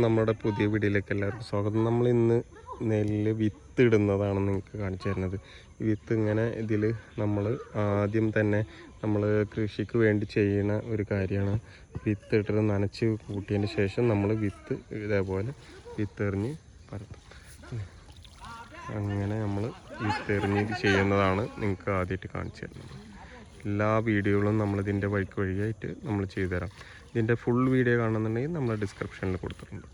നമ്മുടെ പുതിയ വീഡിയോയിലേക്ക് എല്ലാവർക്കും സ്വാഗതം. നമ്മൾ ഇന്ന് നെല്ല് വിത്ത് ഇടുന്നതാണ് നിങ്ങൾക്ക് കാണിച്ചു തരുന്നത്. ഈ വിത്ത് ഇങ്ങനെ ഇതിൽ നമ്മൾ ആദ്യം തന്നെ നമ്മൾ കൃഷിക്ക് വേണ്ടി ചെയ്യുന്ന ഒരു കാര്യമാണ്. വിത്ത് ഇട്ടിട്ട് നനച്ച് കൂട്ടിയതിന് ശേഷം നമ്മൾ വിത്ത് ഇതേപോലെ വിത്തെറിഞ്ഞ് പരത്തും. അങ്ങനെ നമ്മൾ വിത്തെറിഞ്ഞ് ചെയ്യുന്നതാണ് നിങ്ങൾക്ക് ആദ്യമായിട്ട് കാണിച്ചു തരുന്നത്. എല്ലാ വീഡിയോകളും നമ്മളിതിൻ്റെ വഴിയായിട്ട് നമ്മൾ ചെയ്തു തരാം. ഇതിൻ്റെ ഫുൾ വീഡിയോ കാണുന്നുണ്ടെങ്കിൽ നമ്മൾ ഡിസ്ക്രിപ്ഷനിൽ കൊടുത്തിട്ടുണ്ട്.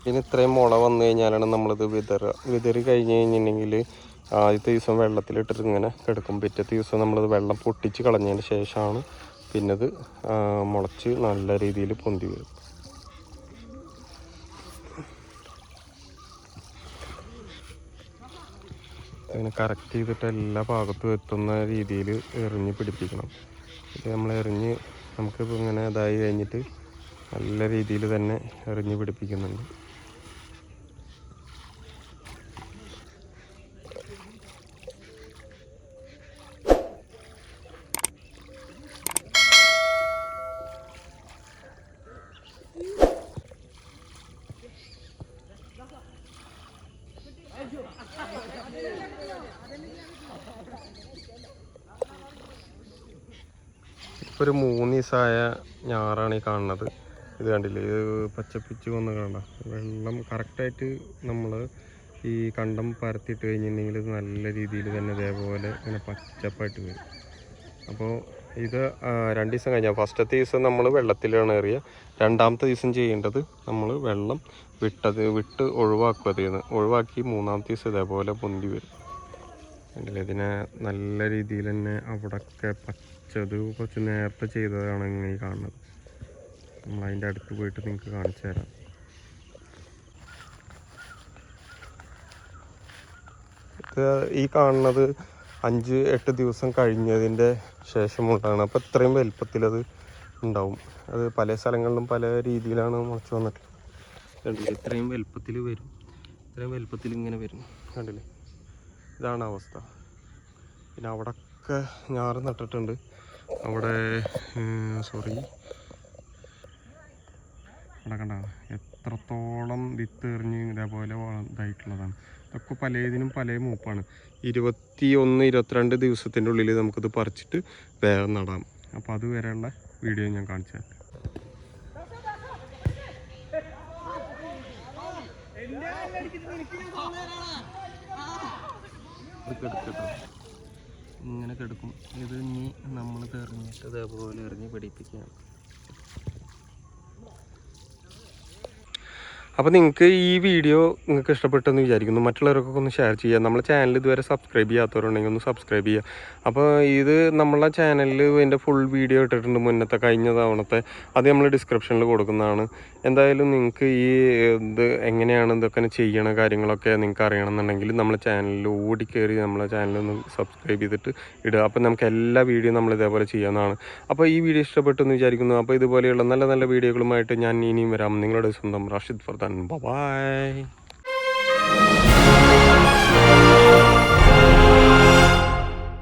പിന്നെ ഇത്രയും മുള വന്നു കഴിഞ്ഞാലാണ് നമ്മളിത് വിതറി കഴിഞ്ഞ് കഴിഞ്ഞിട്ടുണ്ടെങ്കിൽ ആദ്യത്തെ ദിവസം വെള്ളത്തിലിട്ടിട്ട് ഇങ്ങനെ കിടക്കും. പിറ്റത്തെ ദിവസം നമ്മളിത് വെള്ളം പൊട്ടിച്ച് കളഞ്ഞതിന് ശേഷമാണ് പിന്നെ ഇത് മുളച്ച് നല്ല രീതിയിൽ പൊന്തി വരും. അങ്ങനെ കറക്റ്റ് ചെയ്തിട്ട് എല്ലാ ഭാഗത്തും എത്തുന്ന രീതിയിൽ എറിഞ്ഞ് പിടിപ്പിക്കണം. ഇത് നമ്മൾ എറിഞ്ഞ് നമുക്കിപ്പോൾ ഇങ്ങനെ ഇതായി കഴിഞ്ഞിട്ട് നല്ല രീതിയിൽ തന്നെ എറിഞ്ഞ് പിടിപ്പിക്കുന്നുണ്ട്. ഇപ്പോൾ ഒരു 3 ദിവസമായ ഞാറാണ് ഈ കാണുന്നത്. ഇത് കണ്ടില്ലേ, ഇത് പച്ചപ്പിച്ച് വന്ന് കാണാം. വെള്ളം കറക്റ്റായിട്ട് നമ്മൾ ഈ കണ്ടം പരത്തിയിട്ട് കഴിഞ്ഞിട്ടുണ്ടെങ്കിൽ ഇത് നല്ല രീതിയിൽ തന്നെ ഇതേപോലെ ഇങ്ങനെ പച്ചപ്പായിട്ട് വരും. അപ്പോൾ ഇത് 2 ദിവസം കഴിഞ്ഞാൽ ഫസ്റ്റത്തെ ദിവസം നമ്മൾ വെള്ളത്തിലാണ് എറിയുക. രണ്ടാമത്തെ ദിവസം ചെയ്യേണ്ടത് നമ്മൾ വെള്ളം വിട്ട് ഒഴിവാക്കി 3-ാമത്തെ ദിവസം ഇതേപോലെ പൊന്തി വരും. കണ്ടില്ലേ, ഇതിനെ നല്ല രീതിയിൽ തന്നെ അവിടെയൊക്കെ പച്ചത് കുറച്ച് നേരത്തെ ചെയ്തതാണ് ഇങ്ങനെ കാണുന്നത്. നമ്മളതിൻ്റെ അടുത്ത് പോയിട്ട് നിങ്ങൾക്ക് കാണിച്ചു തരാം. ഇത് ഈ കാണുന്നത് 5-8 ദിവസം കഴിഞ്ഞതിൻ്റെ ശേഷമുള്ളതാണ്. അപ്പോൾ ഇത്രയും വലുപ്പത്തിലത് ഉണ്ടാവും. അത് പല സ്ഥലങ്ങളിലും പല രീതിയിലാണ് മുളച്ച് വന്നിട്ടുള്ളത്. കണ്ടില്ലേ, ഇത്രയും വലുപ്പത്തിൽ വരും. ഇത്രയും വലുപ്പത്തിൽ ഇങ്ങനെ വരും. കണ്ടില്ലേ, ഇതാണ് അവസ്ഥ. പിന്നെ അവിടെയൊക്കെ ഞാറ് നട്ടിട്ടുണ്ട്. അവിടെ അവിടെ കണ്ട എത്രത്തോളം വിത്ത് എറിഞ്ഞ് ഇതേപോലെ ഇതായിട്ടുള്ളതാണ്. ഇതൊക്കെ പലതിനും പല മൂപ്പാണ്. 21-22 ദിവസത്തിൻ്റെ ഉള്ളിൽ നമുക്കിത് പറിച്ചിട്ട് വേഗം നടാം. അപ്പോൾ അത് വരെയുള്ള വീഡിയോ ഞാൻ കാണിച്ചു തരാം. ഇങ്ങനെ കിടക്കും. ഇത് ഇനി നമ്മൾ എറിഞ്ഞിട്ട് അതേപോലെ എറിഞ്ഞ് പിടിപ്പിക്കുകയാണ്. അപ്പോൾ നിങ്ങൾക്ക് ഈ വീഡിയോ നിങ്ങൾക്ക് ഇഷ്ടപ്പെട്ടെന്ന് വിചാരിക്കുന്നു. മറ്റുള്ളവർക്കൊക്കെ ഒന്ന് ഷെയർ ചെയ്യുക. നമ്മളെ ചാനൽ ഇതുവരെ സബ്സ്ക്രൈബ് ചെയ്യാത്തവരുണ്ടെങ്കിൽ ഒന്ന് സബ്സ്ക്രൈബ് ചെയ്യുക. അപ്പോൾ ഇത് നമ്മളെ ചാനലിൽ ഇതിൻ്റെ ഫുൾ വീഡിയോ ഇട്ടിട്ടുണ്ട്, മുന്നത്തെ കഴിഞ്ഞ തവണത്തെ. അത് നമ്മൾ ഡിസ്ക്രിപ്ഷനിൽ കൊടുക്കുന്നതാണ്. എന്തായാലും നിങ്ങൾക്ക് ഈ ഇത് എങ്ങനെയാണ് ഇതൊക്കെ ചെയ്യണ കാര്യങ്ങളൊക്കെ നിങ്ങൾക്ക് അറിയണമെന്നുണ്ടെങ്കിൽ നമ്മളെ ചാനലിൽ ഓടിക്കയറി നമ്മളെ ചാനലൊന്ന് സബ്സ്ക്രൈബ് ചെയ്തിട്ട് ഇടുക. അപ്പോൾ നമുക്ക് എല്ലാ വീഡിയോ നമ്മൾ ഇതേപോലെ ചെയ്യാവുന്നതാണ്. അപ്പോൾ ഈ വീഡിയോ ഇഷ്ടപ്പെട്ടെന്ന് വിചാരിക്കുന്നു. അപ്പോൾ ഇതുപോലെയുള്ള നല്ല നല്ല വീഡിയോകളുമായിട്ട് ഞാൻ ഇനിയും വരാം. നിങ്ങളുടെ സ്വന്തം റാഷിദ് ഫർദാൻ. Bye bye.